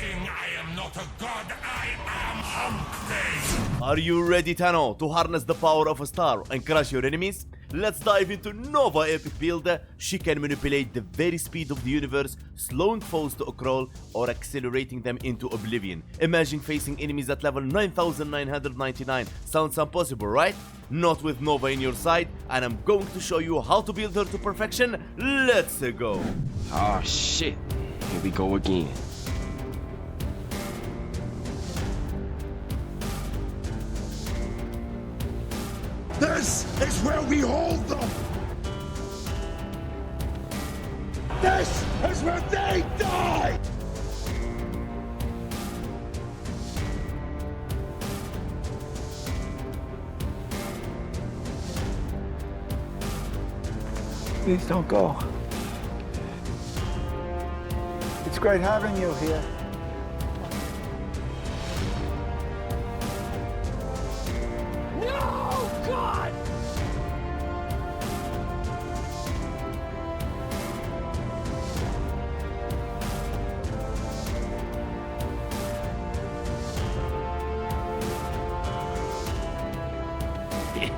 king, I am not a god, I am Hunkpain! Are you ready, Tano, to harness the power of a star and crush your enemies? Let's dive into Nova epic build. She can manipulate the very speed of the universe, slowing foes to a crawl or accelerating them into oblivion. Imagine facing enemies at level 9999. Sounds impossible, right? Not with Nova in your side, and I'm going to show you how to build her to perfection. Let's go! Oh shit, here we go again. This is where we hold them! This is where they die! Please don't go. It's great having you here. No, God!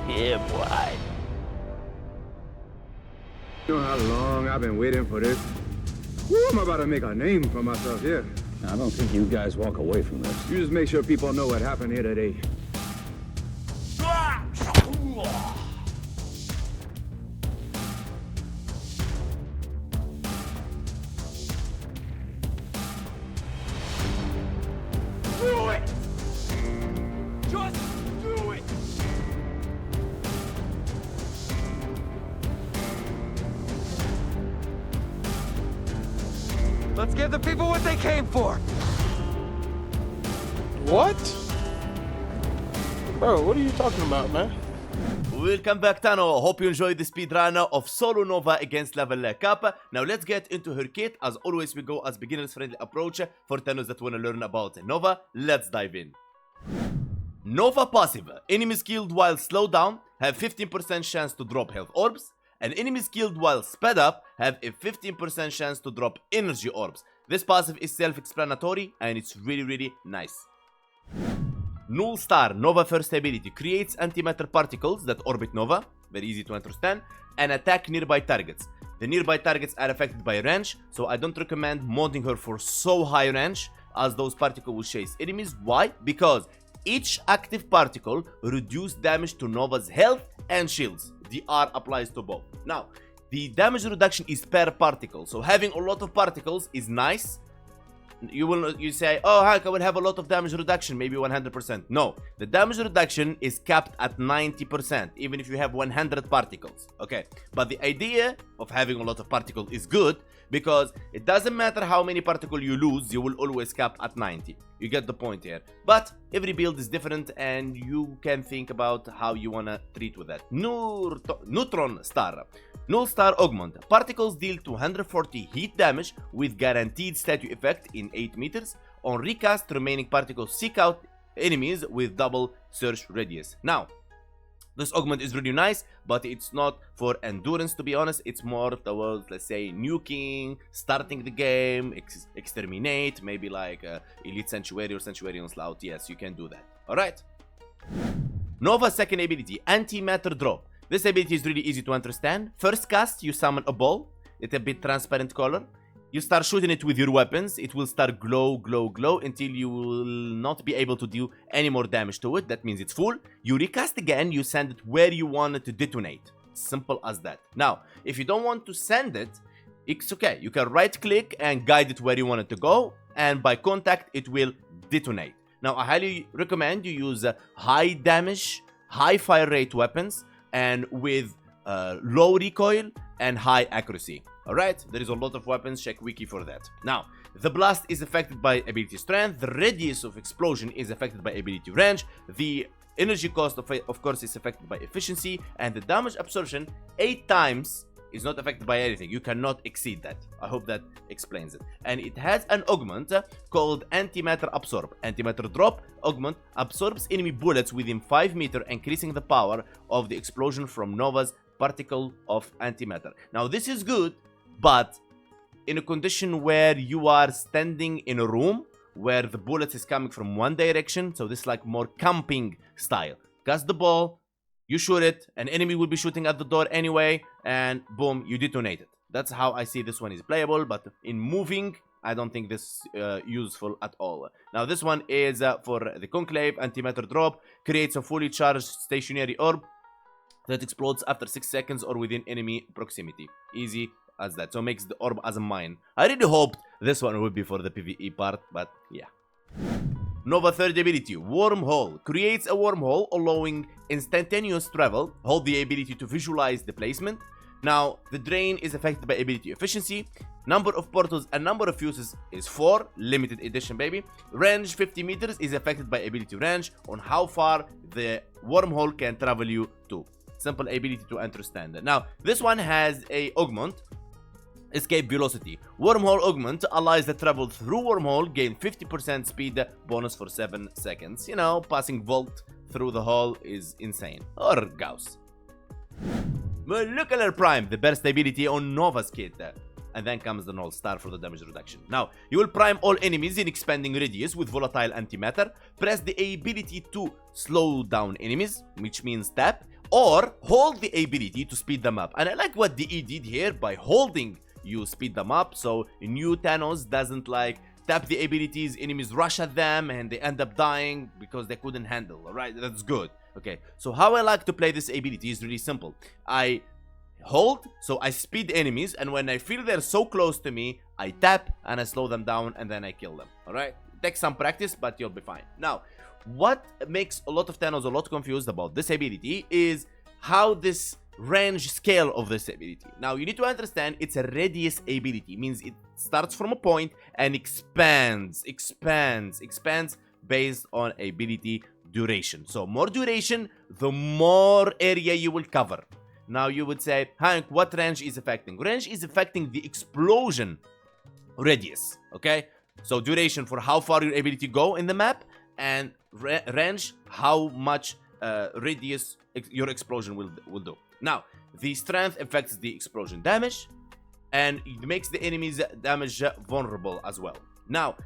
Yeah, boy. You know how long I've been waiting for this? Woo, I'm about to make a name for myself here. I don't think you guys walk away from this. You just make sure people know what happened here today. Do it! Just do it! Let's give the people what they came for. What? Bro, what are you talking about, man? Welcome back, Tano. Hope you enjoyed the speedrun of Solo Nova against level Kappa. Now let's get into her kit. As always, we go as beginners friendly approach for Tanos that want to learn about Nova. Let's dive in. Nova passive. Enemies killed while slowed down have 15% chance to drop health orbs, and enemies killed while sped up have a 15% chance to drop energy orbs. This passive is self-explanatory and it's really nice. Null Star Nova first ability creates antimatter particles that orbit Nova, very easy to understand, and attack nearby targets. The nearby targets are affected by range, so I don't recommend modding her for so high range, as those particles will chase enemies. Why? Because each active particle reduces damage to Nova's health and shields. The R applies to both. Now, the damage reduction is per particle, so having a lot of particles is nice. You say, oh, Hank, I will have a lot of damage reduction, maybe 100%. No, the damage reduction is capped at 90%, even if you have 100 particles. Okay, but the idea of having a lot of particles is good, because it doesn't matter how many particles you lose, you will always cap at 90. You get the point here. But every build is different, and you can think about how you want to treat with that. Neutron Star. Null Star Augment. Particles deal 240 heat damage with guaranteed statue effect in 8 meters. On recast, remaining particles seek out enemies with double search radius. Now, this augment is really nice, but it's not for endurance, to be honest. It's more towards, let's say, nuking, starting the game, exterminate, maybe like Elite Sanctuary or Sanctuary Slough. Yes, you can do that. Alright. Nova second ability, Antimatter Drop. This ability is really easy to understand. First cast, you summon a ball. It's a bit transparent color. You start shooting it with your weapons. It will start glow until you will not be able to do any more damage to it. That means it's full. You recast again, you send it where you want it to detonate. Simple as that. Now, if you don't want to send it, it's okay. You can right click and guide it where you want it to go, and by contact it will detonate. Now, I highly recommend you use high damage, high fire rate weapons, and with low recoil and high accuracy. Alright, there is a lot of weapons, check wiki for that. Now, the blast is affected by ability strength, the radius of explosion is affected by ability range, the energy cost of course is affected by efficiency, and the damage absorption 8 times is not affected by anything. You cannot exceed that. I hope that explains it. And it has an augment called Antimatter Absorb. Antimatter Drop augment absorbs enemy bullets within 5 meters, increasing the power of the explosion from Nova's particle of antimatter. Now this is good, but in a condition where you are standing in a room where the bullet is coming from one direction. So this is like more camping style. Cast the ball, you shoot it, an enemy will be shooting at the door anyway, and boom, you detonate it. That's how I see this one is playable, but in moving, I don't think this useful at all. Now this one is for the Conclave. Antimatter drop creates a fully charged stationary orb that explodes after 6 seconds or within enemy proximity. Easy as that. So makes the orb as a mine. I really hoped this one would be for the PvE part, but yeah. Nova third ability, Wormhole. Creates a wormhole allowing instantaneous travel. Hold the ability to visualize the placement. Now, the drain is affected by ability efficiency. Number of portals and number of fuses is 4. Limited edition, baby. Range 50 meters is affected by ability range on how far the wormhole can travel you to. Simple ability to understand. Now, this one has a augment. Escape velocity. Wormhole augment allows the travel through wormhole, gain 50% speed bonus for 7 seconds. You know, passing Volt through the hole is insane. Or Gauss. Molecular Prime, the best ability on Nova's kit. And then comes the Null Star for the damage reduction. Now, you will prime all enemies in expanding radius with volatile antimatter. Press the ability to slow down enemies, which means tap, or hold the ability to speed them up. And I like what DE did here by holding. You speed them up, so new Thanos doesn't like tap the abilities, enemies rush at them, and they end up dying because they couldn't handle. Alright, that's good. Okay, so how I like to play this ability is really simple. I hold, so I speed enemies, and when I feel they're so close to me, I tap and I slow them down, and then I kill them. Alright, take some practice, but you'll be fine. Now, what makes a lot of Thanos a lot confused about this ability is how this range scale of this ability. Now you need to understand it's a radius ability, means it starts from a point and expands based on ability duration. So more duration, the more area you will cover. Now you would say, Hank, what range is affecting? Range is affecting the explosion radius, okay? So duration for how far your ability go in the map, and range how much radius your explosion will do. Now, the strength affects the explosion damage, and it makes the enemy's damage vulnerable as well. Now,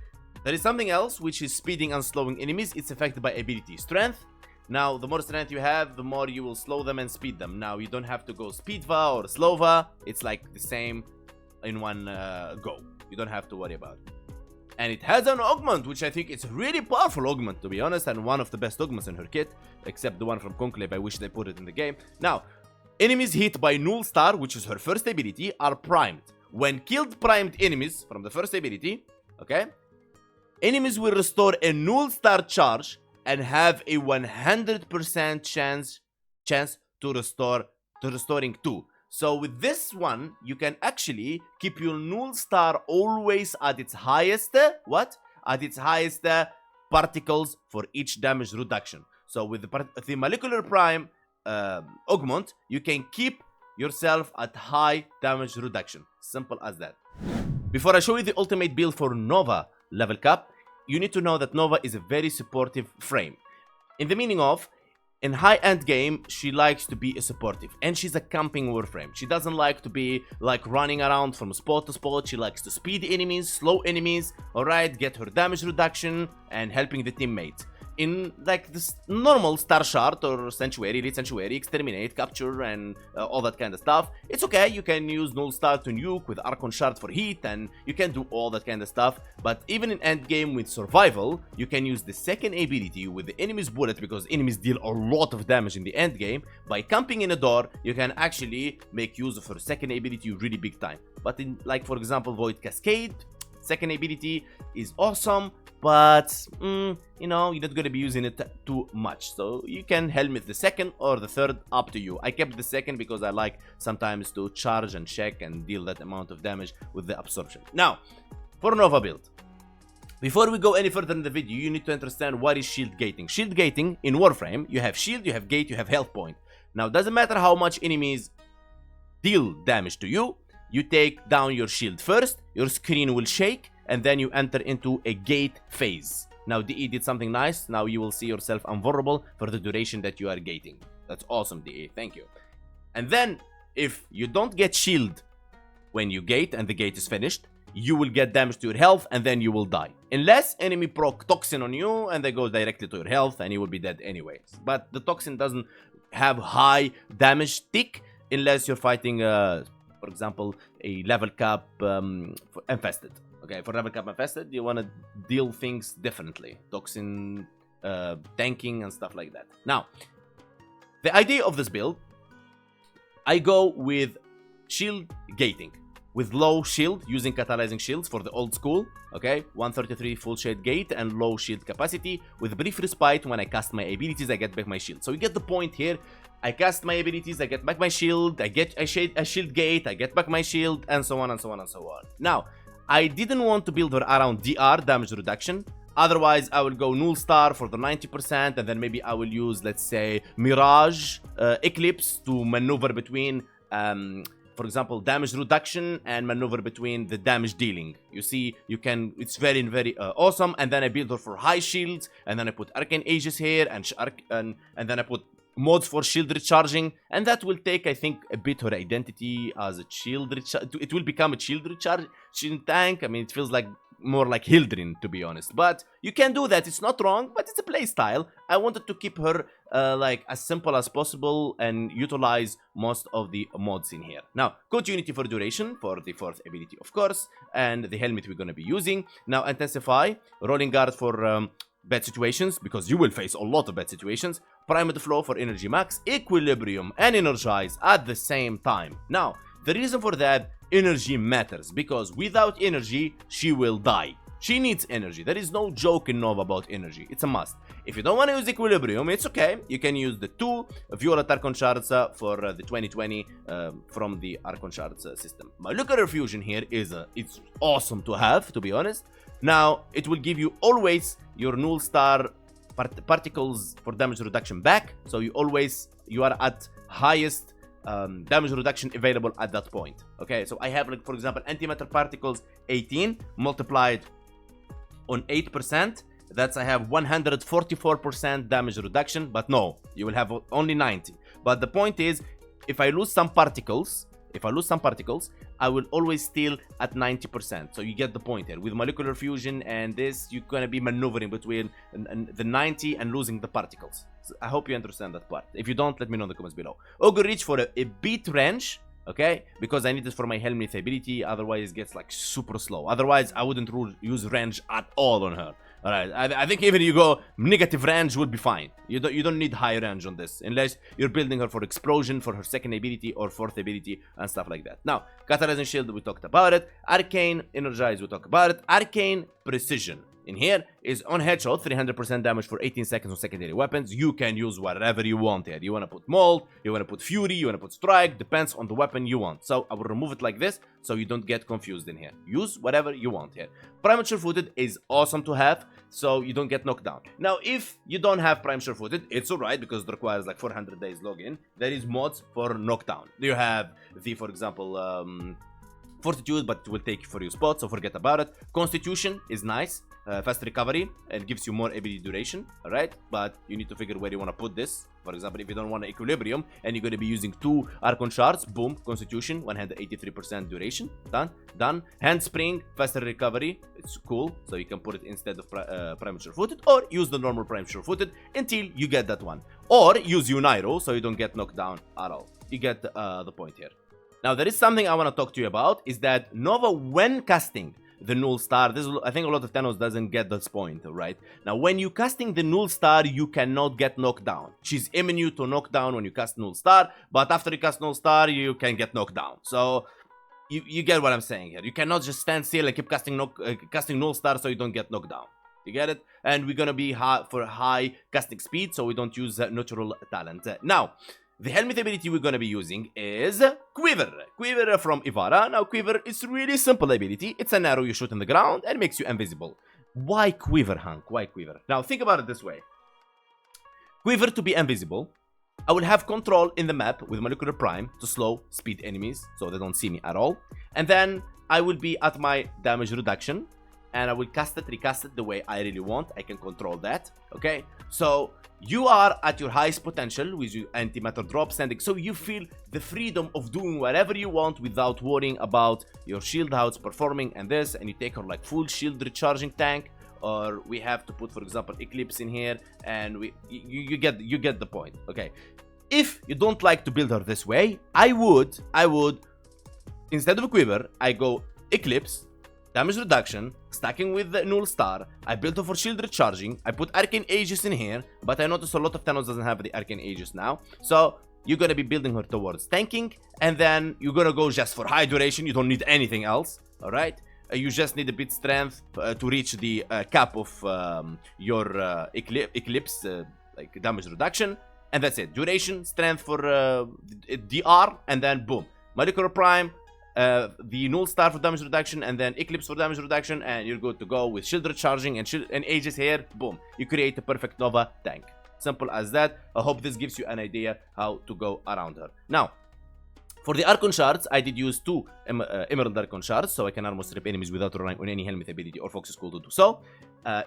there is something else, which is speeding and slowing enemies. It's affected by ability strength. Now, the more strength you have, the more you will slow them and speed them. Now, you don't have to go speedva or slowva. It's like the same in one go. You don't have to worry about it. And it has an augment, which I think it's a really powerful augment, to be honest, and one of the best augments in her kit, except the one from Conclave. I wish they put it in the game. Now, enemies hit by Null Star, which is her first ability, are primed. When killed primed enemies from the first ability, okay, enemies will restore a Null Star charge and have a 100% chance to restoring 2. So with this one, you can actually keep your Null Star always at its highest, At its highest particles for each damage reduction. So with the Molecular Prime augment, you can keep yourself at high damage reduction. Simple as that. Before I show you the ultimate build for Nova level cap, you need to know that Nova is a very supportive frame. In the meaning of, in high-end game, she likes to be a supportive, and she's a camping Warframe. She doesn't like to be like running around from spot to spot. She likes to speed enemies, slow enemies, alright, get her damage reduction, and helping the teammates. In like this normal Star Shard or Sanctuary, Elite Sanctuary, Exterminate, Capture, and all that kind of stuff, it's okay. You can use Null Star to nuke with Archon Shard for heat, and you can do all that kind of stuff. But even in endgame with Survival, you can use the second ability with the enemy's bullet, because enemies deal a lot of damage in the endgame. By camping in a door, you can actually make use of her second ability really big time. But in, like, for example, Void Cascade, second ability is awesome, but you know, you're not going to be using it too much, so you can helmet the second or the third, up to you. I kept the second because I like sometimes to charge and check and deal that amount of damage with the absorption. Now, for Nova build, before we go any further in the video, you need to understand what is shield gating. Shield gating in Warframe, you have shield, you have gate, you have health point. Now, doesn't matter how much enemies deal damage to you, you take down your shield first, your screen will shake, and then you enter into a gate phase. Now DE did something nice. Now you will see yourself invulnerable for the duration that you are gating. That's awesome, DE. Thank you. And then if you don't get shield when you gate and the gate is finished, you will get damage to your health and then you will die. Unless enemy proc toxin on you and they go directly to your health and you will be dead anyways. But the toxin doesn't have high damage tick unless you're fighting, for example, a level cap infested. Okay, for level cap infested, you want to deal things differently. Toxin, tanking and stuff like that. Now, the idea of this build, I go with shield gating. With low shield, using catalyzing shields for the old school, okay? 133 full shade gate and low shield capacity. With brief respite, when I cast my abilities, I get back my shield. So you get the point here. I cast my abilities, I get back my shield, I get a shield gate, I get back my shield, and so on and so on and so on. Now, I didn't want to build her around DR, damage reduction. Otherwise, I will go Null Star for the 90%, and then maybe I will use, let's say, Mirage, Eclipse to maneuver between... for example, damage reduction and maneuver between the damage dealing. You see, you can, it's very, very awesome. And then I build her for high shields, and then I put Arcane Aegis here, and then I put mods for shield recharging, and that will take, I think, a bit her identity as a shield recharge. It will become a shield recharge tank. I mean, it feels like more like Hildrin, to be honest, but you can do that. It's not wrong, but it's a play style. I wanted to keep her like as simple as possible and utilize most of the mods in here. Now, continuity for duration for the fourth ability, of course, and the helmet we're going to be using. Now, intensify, rolling guard for bad situations, because you will face a lot of bad situations. Primed flow for energy max, equilibrium, and energize at the same time. Now, the reason for that, energy matters, because without energy, she will die. She needs energy. There is no joke in Nova about energy. It's a must. If you don't want to use equilibrium, it's okay. You can use the 2 Violet Archon shards for the 2020 from the Archon shards system. Molecular fusion here is it's awesome to have, to be honest. Now, it will give you always your Null Star particles for damage reduction back. So you are at highest damage reduction available at that point. Okay, so I have, like, for example, antimatter particles 18 multiplied on 8%. That's, I have 144% damage reduction, but no, you will have only 90. But the point is, if I lose some particles, I will always still at 90%. So you get the point here. With molecular fusion and this, you're gonna be maneuvering between the 90 and losing the particles. So I hope you understand that part. If you don't, let me know in the comments below. Augur Reach for a beat range, okay? Because I need it for my helmet ability, otherwise it gets like super slow. Otherwise, I wouldn't use range at all on her. Alright, I think even you go negative range would be fine. You don't need high range on this, unless you're building her for explosion, for her second ability or fourth ability and stuff like that. Now, catalyzing shield, we talked about it. Arcane energize, we talked about it. Arcane precision in here is on headshot, 300% damage for 18 seconds on secondary weapons. You can use whatever you want here. You want to put mold, you want to put fury, you want to put strike, depends on the weapon you want. So I will remove it like this so you don't get confused in here. Use whatever you want here. Prime sure-footed is awesome to have, so you don't get knocked down. Now, if you don't have prime sure-footed, it's alright, because it requires like 400 days login. There is mods for knockdown. You have the, for example, Fortitude, but it will take for your spot, so forget about it. Constitution is nice. Fast recovery, and gives you more ability duration, alright? But you need to figure where you want to put this. For example, if you don't want equilibrium and you're going to be using 2 Archon shards, boom, Constitution, 183% duration, done. Handspring, faster recovery, it's cool, so you can put it instead of Prime Sure-Footed, or use the normal Prime Sure-Footed until you get that one. Or use Unairo, so you don't get knocked down at all. You get the point here. Now, there is something I want to talk to you about, is that Nova, when casting the Null Star, this is, I think a lot of Thanos doesn't get this point, right? Now, when you casting the Null Star, you cannot get knocked down. She's immune to knockdown when you cast Null Star, but after you cast Null Star, you can get knocked down. So, you get what I'm saying here. You cannot just stand still and keep casting Null Star so you don't get knocked down. You get it? And we're gonna be for high casting speed, so we don't use natural talent. Now, the helmet ability we're going to be using is Quiver. Quiver from Ivara. Now, Quiver is really simple ability. It's an arrow you shoot in the ground and makes you invisible. Why Quiver, Hunk? Why Quiver? Now, think about it this way. Quiver to be invisible. I will have control in the map with Molecular Prime to slow speed enemies so they don't see me at all. And then I will be at my damage reduction. and I will recast it the way I really want. I can control that, okay? So you are at your highest potential with your antimatter drop standing, so you feel the freedom of doing whatever you want without worrying about your shield, how it's performing and this, and you take her like full shield recharging tank, or we have to put, for example, Eclipse in here, and you get the point, okay? If you don't like to build her this way, I would instead of a quiver, I go Eclipse, damage reduction, stacking with the Null Star. I built her for shield recharging. I put Arcane Aegis in here, but I noticed a lot of Thanos doesn't have the Arcane Aegis now. So you're gonna be building her towards tanking, and then you're gonna go just for high duration. You don't need anything else, all right? You just need a bit strength to reach the cap of your Eclipse, like damage reduction, and that's it. Duration, strength for DR, and then boom. Molecular Prime, the Null Star for damage reduction, and then Eclipse for damage reduction, and you're good to go with shield recharging and Aegis here. Boom, you create a perfect Nova tank. Simple as that. I hope this gives you an idea how to go around her. Now, for the Archon shards, I did use 2 Emerald Archon shards, so I can armor strip enemies without relying on any helmet ability or Fox's School to do so.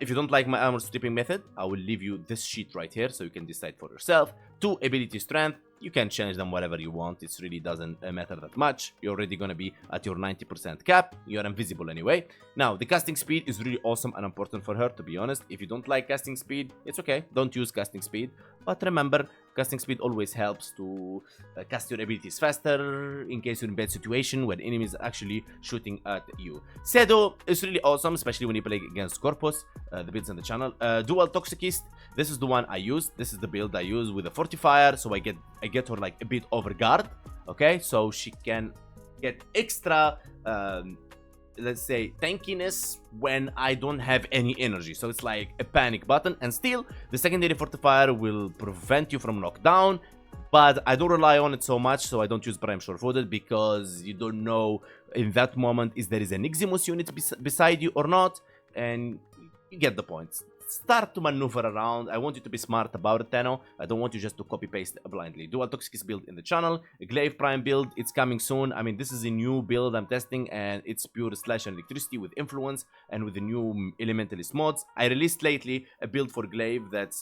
If you don't like my armor stripping method, I will leave you this sheet right here so you can decide for yourself. 2 ability strength. You can change them whatever you want. It really doesn't matter that much. You're already going to be at your 90% cap. You're invisible anyway. Now, the casting speed is really awesome and important for her, to be honest. If you don't like casting speed, it's okay. Don't use casting speed. But remember, casting speed always helps to cast your abilities faster in case you're in a bad situation when enemies are actually shooting at you. Sedo is really awesome, especially when you play against Corpus, the builds on the channel. Dual Toxicist, this is the one I used. This is the build I use with a Fortifier, so I get her like a bit over guard, okay? So she can get extra, let's say, tankiness when I don't have any energy. So it's like a panic button, and still the secondary Fortifier will prevent you from knockdown, but I don't rely on it so much, so I don't use Prime Sure-Footed because you don't know in that moment if there is an Eximus unit beside you or not, and you get the point. Start to maneuver around. I want you to be smart about it, Tano. I don't want you just to copy-paste blindly. Dual Toxicist build in the channel. A Glaive Prime build, it's coming soon. I mean, this is a new build I'm testing, and it's pure slash and electricity with influence and with the new elementalist mods. I released lately a build for Glaive that's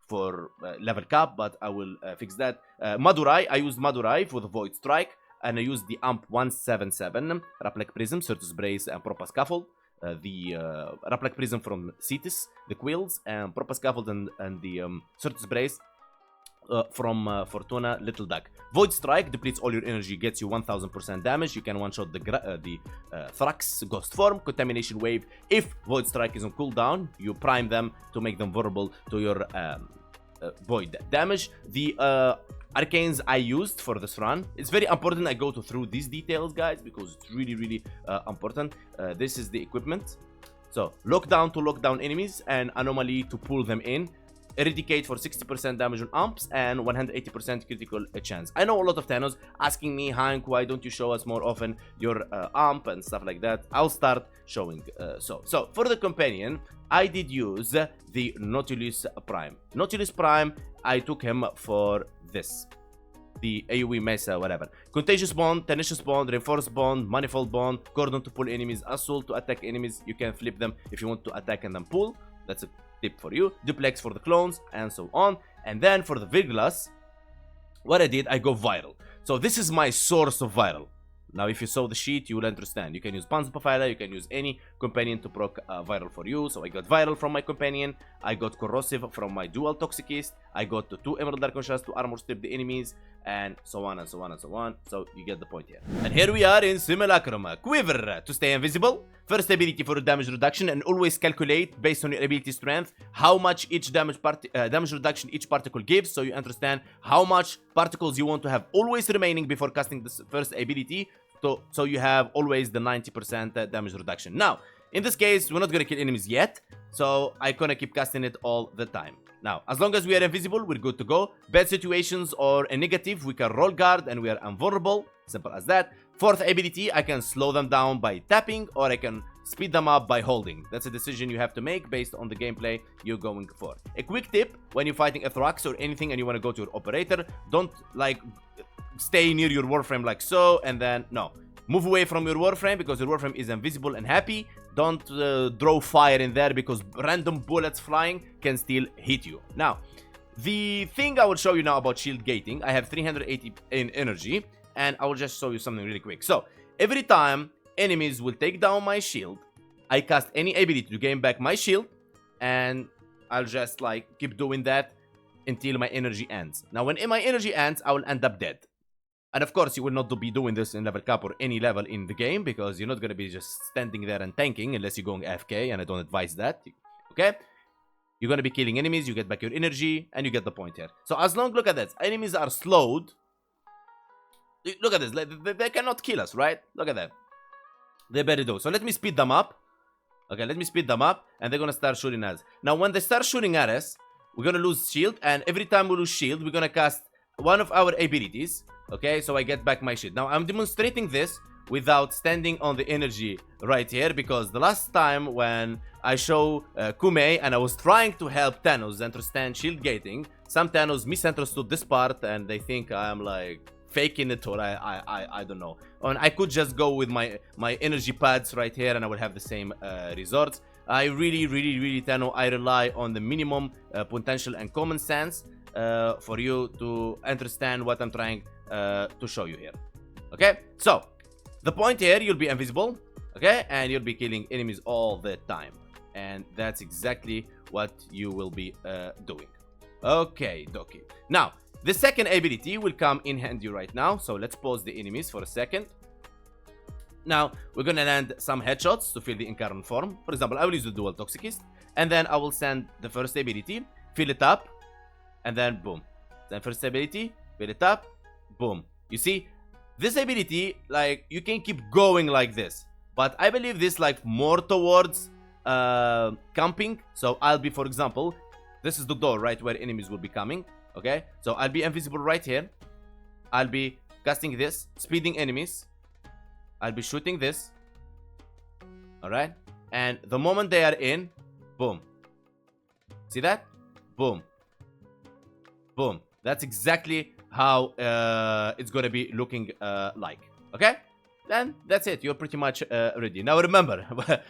for level cap, but I will fix that. Madurai, I used Madurai for the Void Strike, and I used the AMP 177, Raplex Prism, Certus Brace, and Propa Scaffold. The Raplex Prism from Cetus, the Quills, and Propa Scaffold and the Certus Brace from Fortuna Little Duck. Void Strike depletes all your energy, gets you 1000% damage. You can one-shot the Thrax Ghost Form. Contamination Wave. If Void Strike is on cooldown, you prime them to make them vulnerable to your Void damage. The Arcanes I used for this run, it's very important I go through these details, guys, because it's really important. This is the equipment. So lockdown to lockdown enemies, and anomaly to pull them in. Eradicate for 60% damage on amps and 180% critical chance. I know a lot of Thanos asking me, Hank, why don't you show us more often your amp and stuff like that. I'll start showing. So for the companion, I did use the Nautilus Prime. Nautilus Prime, I took him for this. The AoE Mesa, whatever. Contagious Bond, Tenacious Bond, Reinforced Bond, Manifold Bond, Cordon to pull enemies, Assault to attack enemies. You can flip them if you want to attack and then pull. That's a tip for you. Duplex for the clones, and so on. And then for the Virglas, what I did, I go viral. So this is my source of viral. Now, if you saw the sheet, you will understand. You can use Panzerpaphyla, you can use any companion to proc viral for you. So I got viral from my companion, I got corrosive from my dual Toxicist, I got the 2 Emerald Archon shards to armor strip the enemies, and so on and so on and so on. So you get the point here. And here we are in Simulacrum. Quiver to stay invisible. First ability for damage reduction, and always calculate based on your ability strength how much each damage reduction each particle gives, so you understand how much particles you want to have always remaining before casting this first ability, so you have always the 90% damage reduction. Now, in this case, we're not gonna kill enemies yet, so I'm gonna keep casting it all the time. Now, as long as we are invisible, we're good to go. Bad situations or a negative, we can roll guard and we are invulnerable. Simple as that. Fourth ability, I can slow them down by tapping, or I can speed them up by holding. That's a decision you have to make based on the gameplay you're going for. A quick tip, when you're fighting a Thrax or anything and you want to go to your operator, don't like stay near your Warframe like so, and then no. Move away from your Warframe because your Warframe is invisible and happy. Don't draw fire in there because random bullets flying can still hit you. Now, the thing I will show you now about shield gating, I have 380 in energy, and I will just show you something really quick. So, every time enemies will take down my shield, I cast any ability to gain back my shield, and I'll just like keep doing that until my energy ends. Now, when my energy ends, I will end up dead. And of course, you will not be doing this in level cap or any level in the game because you're not going to be just standing there and tanking unless you're going AFK, and I don't advise that. Okay? You're going to be killing enemies, you get back your energy, and you get the point here. So as long, look at this, enemies are slowed. Look at this, they cannot kill us, right? Look at that. They better do. So let me speed them up. Okay, let me speed them up, and they're going to start shooting at us. Now, when they start shooting at us, we're going to lose shield, and every time we lose shield, we're going to cast one of our abilities. Okay, so I get back my shield. Now, I'm demonstrating this without standing on the energy right here because the last time when I show Kume and I was trying to help Thanos understand shield gating, some Thanos misunderstood this part and they think I'm like faking it or I don't know. And I could just go with my energy pads right here and I will have the same results. I really Thanos, I rely on the minimum potential and common sense for you to understand what I'm trying to show you here. Okay, so the point here, you'll be invisible, okay, and you'll be killing enemies all the time, and that's exactly what you will be doing. Okay, dokie. Now the second ability will come in handy right now, so let's pause the enemies for a second. Now we're gonna land some headshots to fill the incarnate form. For example, I will use the dual toxicist, and then I will send the first ability, fill it up, and then boom. Then first ability, fill it up, boom. You see, this ability, like, you can keep going like this, but I believe this like more towards camping. So I'll be, for example, this is the door right where enemies will be coming. Okay, so I'll be invisible right here. I'll be casting this, speeding enemies. I'll be shooting this. All right, and the moment they are in, boom. See that? Boom. Boom. That's exactly how it's gonna be looking like. Okay, then that's it. You're pretty much ready. Now remember,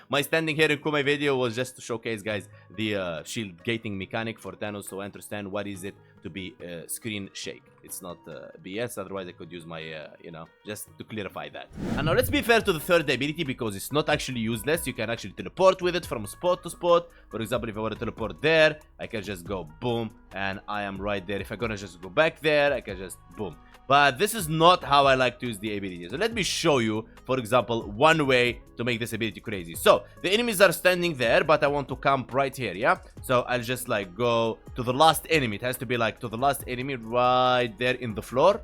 my standing here in Kume video was just to showcase, guys, the shield gating mechanic for Thanos, so I understand what is it to be screen shake. It's not BS, otherwise I could use my, you know, just to clarify that. And now let's be fair to the third ability because it's not actually useless. You can actually teleport with it from spot to spot. For example, if I want to teleport there, I can just go boom, and I am right there. If I'm gonna just go back there, I can just boom. But this is not how I like to use the ability. So let me show you, for example, one way to make this ability crazy. So the enemies are standing there, but I want to camp right here, yeah? So I'll just like go to the last enemy. It has to be like to the last enemy right there in the floor.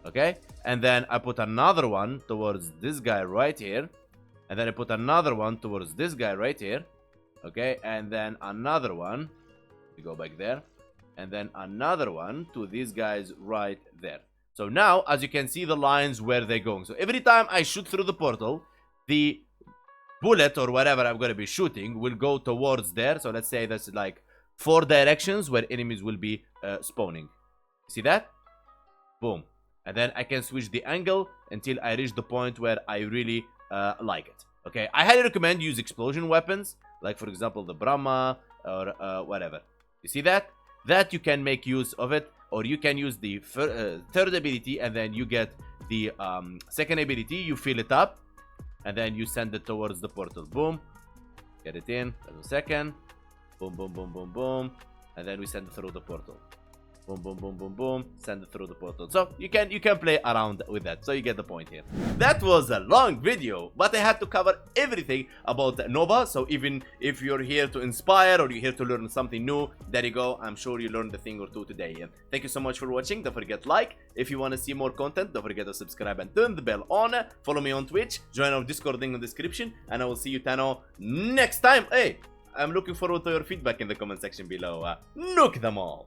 Okay? And then I put another one towards this guy right here. And then I put another one towards this guy right here. Okay? And then another one. We go back there. And then another one to these guys right there. So now, as you can see the lines where they're going. So every time I shoot through the portal, the bullet or whatever I'm going to be shooting will go towards there. So let's say that's like 4 directions where enemies will be spawning. See that? Boom. And then I can switch the angle until I reach the point where I really like it. Okay, I highly recommend use explosion weapons. Like for example the Brahma or whatever. You see that? That you can make use of it. Or you can use the third ability and then you get the second ability, you fill it up and then you send it towards the portal. Boom. Get it in. Wait a second. Boom, boom, boom, boom, boom. And then we send it through the portal. Boom, boom, boom, boom, boom. Send it through the portal. So you can play around with that. So you get the point here. That was a long video, but I had to cover everything about Nova. So even if you're here to inspire or you're here to learn something new, there you go. I'm sure you learned a thing or two today. And thank you so much for watching. Don't forget to like. If you want to see more content, don't forget to subscribe and turn the bell on. Follow me on Twitch. Join our Discord link in the description. And I will see you, Tano, next time. Hey, I'm looking forward to your feedback in the comment section below. Nuke them all.